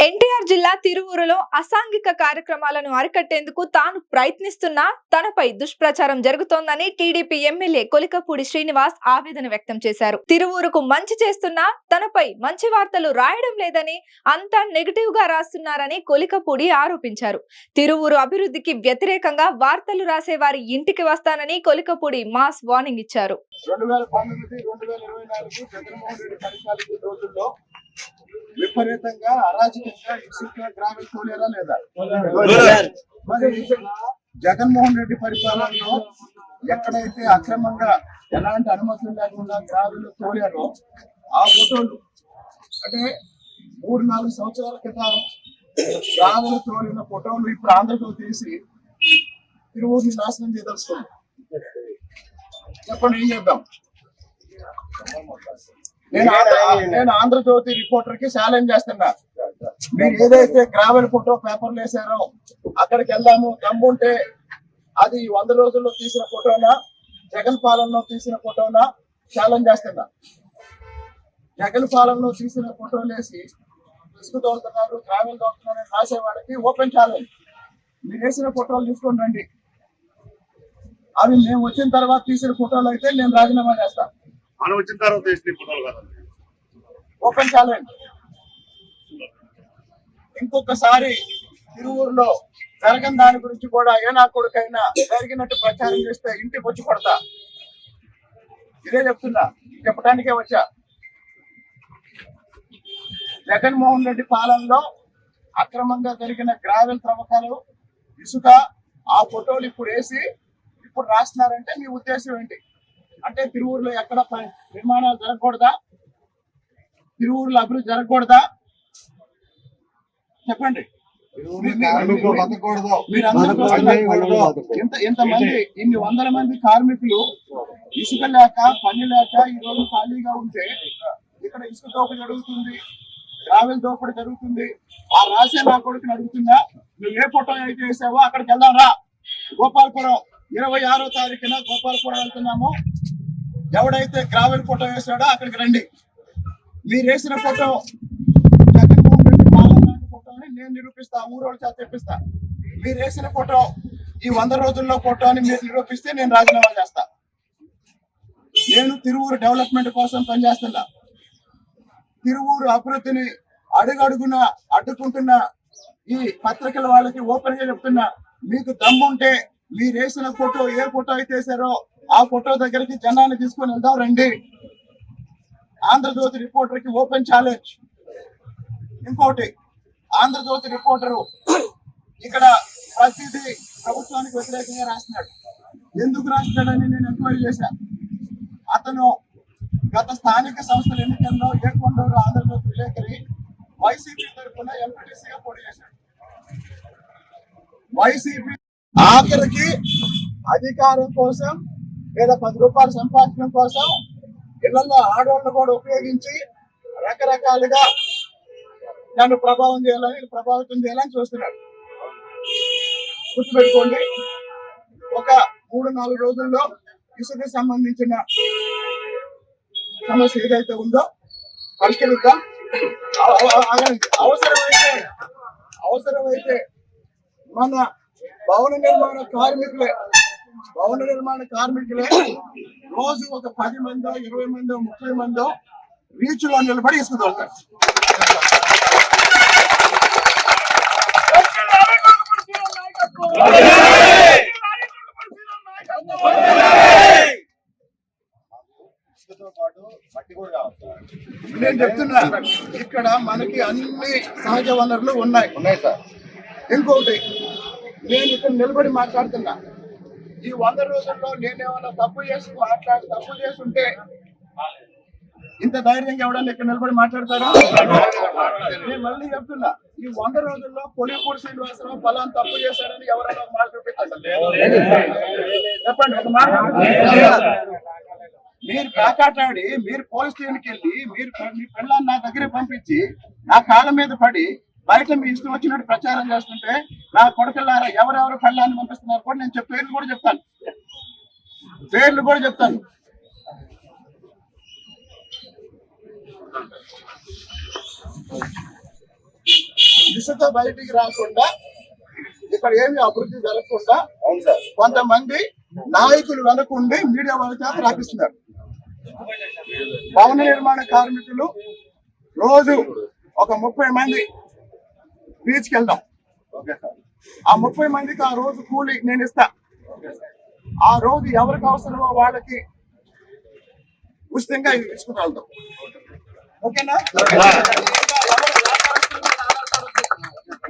ఎన్టీఆర్ జిల్లా తిరువూరులో అసాంఘిక కార్యక్రమాలను అరికట్టేందుకు తాను ప్రయత్నిస్తున్నా తనపై దుష్ప్రచారం జరుగుతోందని టీడీపీ ఎమ్మెల్యే కొలికపూడి శ్రీనివాస్ ఆవేదన వ్యక్తం చేశారు. తిరువూరుకు మంచి చేస్తున్నా తనపై మంచి వార్తలు రాయడం లేదని, అంతా నెగటివ్ గా రాస్తున్నారని కొలికపూడి ఆరోపించారు. తిరువూరు అభివృద్ధికి వ్యతిరేకంగా వార్తలు రాసే వారి ఇంటికి వస్తానని కొలికపూడి మాస్ వార్నింగ్ ఇచ్చారు. విపరీతంగా అరాజకంగా ఇసుక గ్రామీణ తోలేరా లేదా? మరి జగన్మోహన్ రెడ్డి పరిపాలనలో ఎక్కడైతే అక్రమంగా ఎలాంటి అనుమతులు లేకుండా గ్రామీణ తోలారో ఆ ఫోటోలు అంటే 3-4 సంవత్సరాల క్రితం గ్రామీణ తోలిన ఫోటోలు ఇప్పుడు ఆంధ్రతో తీసి తిరువూరుని నాశనం చేయదలుచుకోండి. చెప్పండి, ఏం చేద్దాం? నేను ఆంధ్రజ్యోతి రిపోర్టర్ కి ఛాలెంజ్ చేస్తున్నా. మీరు ఏదైతే గ్రావెల్ ఫోటో పేపర్లు వేసారో అక్కడికి వెళ్దాము, దమ్ముంటే అది 100 రోజుల్లో తీసిన ఫోటోనా, జగన్ పాలనలో తీసిన ఫోటోనా ఛాలెంజ్ చేస్తున్నా. జగన్ పాలనలో తీసిన ఫోటోలు వేసి ఇసుక తోలుతున్నారు, గ్రావెల్ తోలుతున్నారు రాసే వాళ్ళకి ఓపెన్ ఛాలెంజ్. మీరు వేసిన ఫోటోలు తీసుకొని రండి. అవి మేము వచ్చిన తర్వాత తీసిన ఫోటోలు అయితే నేను రాజీనామా చేస్తాను. మనం వచ్చిన తర్వాత ఓపెన్ ఛాలెంజ్. ఇంకొకసారి తిరువూరులో జరగని దాని గురించి కూడా ఏ నా కొడుకైనా జరిగినట్టు ప్రచారం చేస్తే ఇంటికి వచ్చి కొడతా. ఇదే చెప్తున్నా, చెప్పడానికే వచ్చా. జగన్మోహన్ రెడ్డి పాలనలో అక్రమంగా జరిగిన గ్రావెల్ త్రవ్వకాలు, ఇసుక, ఆ ఫోటోలు ఇప్పుడు వేసి ఇప్పుడు రాస్తున్నారంటే మీ ఉద్దేశం ఏంటి? అంటే తిరువూరులో ఎక్కడ నిర్మాణాలు జరగకూడదా? తిరువూరులో అభివృద్ధి జరగకూడదా? చెప్పండి. ఇంతమంది ఇన్ని 100 మంది కార్మికులు ఇసుక లేక, పని లేక ఈ రోజు ఖాళీగా ఉంటే ఇక్కడ ఇసుక దోపిడీ జరుగుతుంది, గ్రావెల్ దోపిడీ జరుగుతుంది. ఆ రాసే నా కొడుకుని అడుగుతున్నా, నువ్వు ఏ ఫోటో అయితే వేసావో అక్కడికి వెళ్దాం రా. గోపాలపురం 26వ తారీఖున గోపాలపురం వెళ్తున్నాము. ఎవడైతే గ్రావెల్ ఫోటో వేసాడో అక్కడికి రండి. మీరు వేసిన ఫోటో జగన్మోహన్ రెడ్డి పాలన ఫోటోని నేను నిరూపిస్తా, ఊరోళ్ళ చేత తెప్పిస్తా. మీరు వేసిన ఫోటో ఈ 100 రోజుల్లో ఫోటో అని మీరు నిరూపిస్తే నేను రాజీనామా చేస్తా. నేను తిరువూరు డెవలప్మెంట్ కోసం పనిచేస్తున్నా. తిరువూరు అభివృద్ధిని అడుగడుగున అడ్డుకుంటున్న ఈ పత్రికల వాళ్ళకి ఓపెన్ గా చెప్తున్నా, మీకు దమ్ముంటే మీరు వేసిన ఫోటో ఏ ఫోటో అయితే వేసారో ఆ ఫోటో దగ్గరికి జనాన్ని తీసుకొని వెళ్దాం రండి. ఆంధ్రజ్యోతి రిపోర్టర్ కి ఓపెన్ ఛాలెంజ్. ఇంకోటి, ఆంధ్రజ్యోతి రిపోర్టరు ఇక్కడ ప్రతిదీ ప్రభుత్వానికి వ్యతిరేకంగా రాస్తున్నాడు. ఎందుకు రాస్తున్నాడని నేను ఎంక్వైరీ చేశా. అతను గత స్థానిక సంస్థల ఎన్నికల్లో ఏకొండూరు ఆంధ్రజ్యోతి విలేకరి వైసీపీ తరఫున ఎంపీటీసీగా పోటీ చేశాడు. వైసీపీ ఆఖరికి అధికారం కోసం లేదా 10 రూపాయలు సంపాదించడం కోసం ఇళ్లలో ఆడవాళ్ళు కూడా ఉపయోగించి రకరకాలుగా నన్ను ప్రభావితం చేయాలని చూస్తున్నాడు. గుర్తుపెట్టుకోండి, ఒక 3-4 రోజుల్లో ఇసుకు సంబంధించిన సమస్య ఏదైతే ఉందో పరిష్కరిద్దాం. అవసరమైతే మన భవన నిర్మాణ కార్మికులే రోజు ఒక 10 మందో 20 మందో 30 మందో రీచ్ లో నిలబడి ఇసుకుదోలుతారు. నేను చెప్తున్నా, ఇక్కడ మనకి అన్ని సహజ వనరులు ఉన్నాయి సార్. ఇంకోటి, నేను ఇక్కడ నిలబడి మాట్లాడుతున్నా. ఈ 100 రోజుల్లో నేనేమన్నా తప్పు చేసి ఉంటే ఇంత ధైర్యంగా ఎవడన్నా ఇక్కడ నిలబడి మాట్లాడతారా? నేను మళ్ళీ చెప్తున్నా, ఈ 100 రోజుల్లో కొలికపూడి శ్రీనివాసరావు ఫలానా తప్పు చేశాడని ఎవరైనా ఒక మాట చూపించారు. చెప్పండి, ఒక మాట. మీరు కాకాటాడి, మీరు పోలీస్ స్టేషన్కి వెళ్ళి మీరు మీ పిల్లల్ని నా దగ్గర పంపించి నా కాళ్ళ మీద పడి బయట మీ ఇష్టం వచ్చినట్టు ప్రచారం చేస్తుంటే నా కొడుకులారా ఎవరెవరు పెళ్ళాన్ని పంపిస్తున్నారు కూడా నేను పేర్లు కూడా చెప్తాను. ఇసుక బయటికి రాకుండా ఇక్కడ ఏమి అభివృద్ధి జరగకుండా అవును సార్. కొంతమంది నాయకులు వెనుకుండి మీడియా వాళ్ళ చేత రాపిస్తున్నారు. భవన నిర్మాణ కార్మికులు రోజు ఒక 30 మంది బీచ్కి వెళ్దాం. Okay sir. ఆ 30 మందికి ఆ రోజు కూలి నేను ఇస్తా. ఆ రోజు ఎవరికి అవసరమో వాళ్ళకి ఉచితంగా ఇది తీసుకుని వెళ్తాం. ఓకేనా? ఎవరు